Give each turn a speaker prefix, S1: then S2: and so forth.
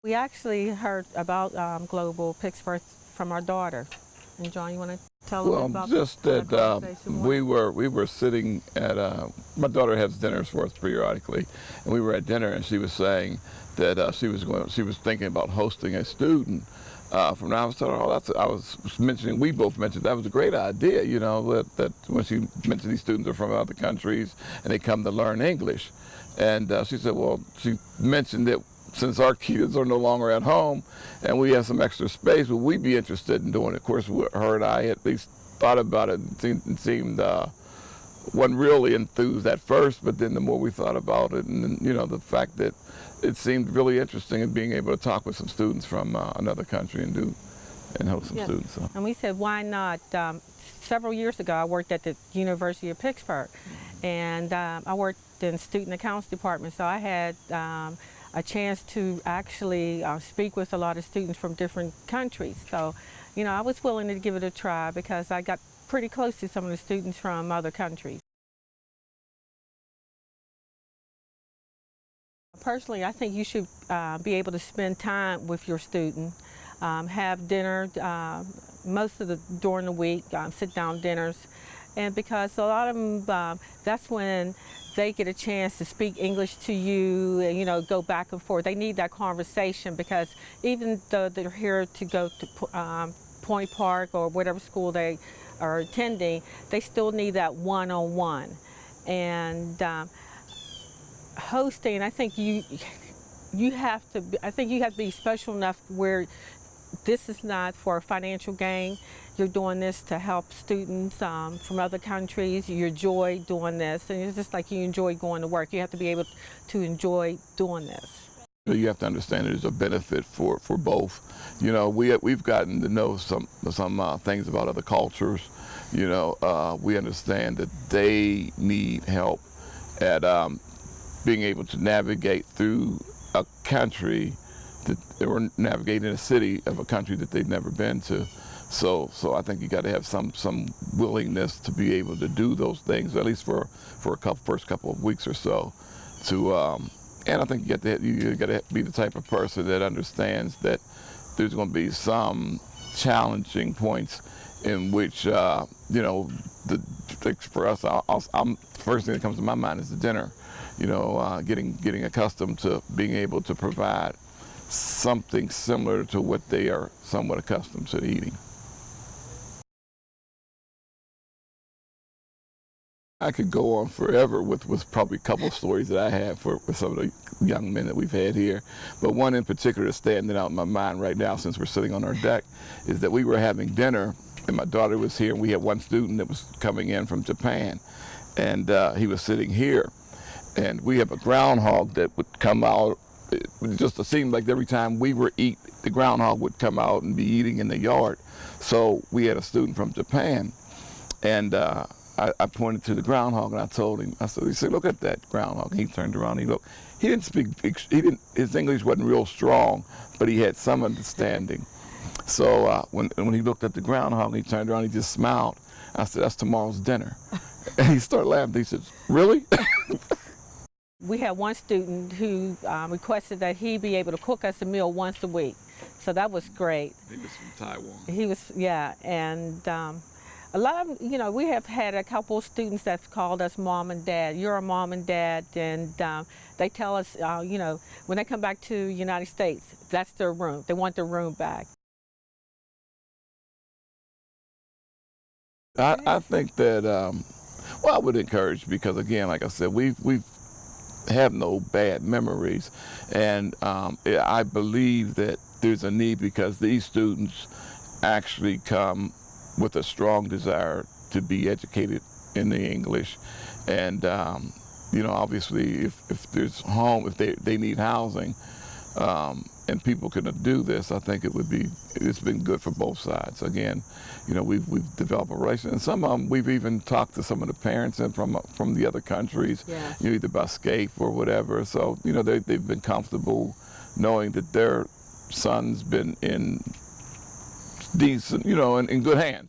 S1: We actually heard about Global Pittsburgh from our daughter. And John, you want to tell them
S2: Well,
S1: about
S2: just
S1: how the
S2: that
S1: conversation
S2: we
S1: was?
S2: were sitting at my daughter has dinners for us periodically, and we were at dinner, and she was saying that she was thinking about hosting a student from now. I was telling her, I was mentioning, we both mentioned that was a great idea, you know, that when she mentioned these students are from other countries and they come to learn English, and she said, well, she mentioned that since our kids are no longer at home and we have some extra space, would we be interested in doing it? Of course, her and I at least thought about it and seemed wasn't really enthused at first, but then the more we thought about it, and you know, the fact that it seemed really interesting in being able to talk with some students from another country and host some students. So.
S1: And we said, why not? Several years ago, I worked at the University of Pittsburgh, and I worked in student accounts department, so I had a chance to actually speak with a lot of students from different countries. So, you know, I was willing to give it a try because I got pretty close to some of the students from other countries. Personally, I think you should be able to spend time with your student, have dinner most of during the week, sit down dinners, and because a lot of them, that's when they get a chance to speak English to you and, you know, go back and forth. They need that conversation because even though they're here to go to Point Park or whatever school they are attending, they still need that one-on-one. And hosting, I think you have to be special enough where this is not for financial gain. You're doing this to help students from other countries. You enjoy doing this, and it's just like you enjoy going to work. You have to be able to enjoy doing this.
S2: You have to understand there's a benefit for both. You know, we've gotten to know some things about other cultures. You know, we understand that they need help at being able to navigate through a country that they were navigating a city of a country that they've never been to. So I think you got to have some willingness to be able to do those things, at least for first couple of weeks or so. And I think you got to be the type of person that understands that there's going to be some challenging points in which you know, for us, first thing that comes to my mind is the dinner. You know, getting accustomed to being able to provide something similar to what they are somewhat accustomed to eating. I could go on forever with probably a couple of stories that I have with some of the young men that we've had here. But one in particular that's standing out in my mind right now, since we're sitting on our deck, is that we were having dinner and my daughter was here, and we had one student that was coming in from Japan, and he was sitting here. And we have a groundhog that would come out. It just seemed like every time we were eat, the groundhog would come out and be eating in the yard. So we had a student from Japan, and I pointed to the groundhog and I told him, he said, look at that groundhog. And he turned around and he looked. He didn't speak, his English wasn't real strong, but he had some understanding. So when he looked at the groundhog, he turned around, he just smiled. I said, that's tomorrow's dinner. And he started laughing. He said, really?
S1: We had one student who requested that he be able to cook us a meal once a week. So that was great.
S2: He was from Taiwan.
S1: He was, yeah, and a lot of, you know, we have had a couple of students that's called us mom and dad. You're a mom and dad, and they tell us, you know, when they come back to the United States, that's their room. They want their room back.
S2: I think that, well, I would encourage, because again, like I said, we've have no bad memories, and I believe that there's a need, because these students actually come with a strong desire to be educated in the English, and you know, obviously if there's if they need housing, and people can do this, I think it's been good for both sides. Again, you know, we've developed a relationship, and some of them we've even talked to some of the parents and from the other countries,
S1: Yes.
S2: you know, either by Skype or whatever. So you know, they've been comfortable knowing that their son's been in decent, you know, in good hands.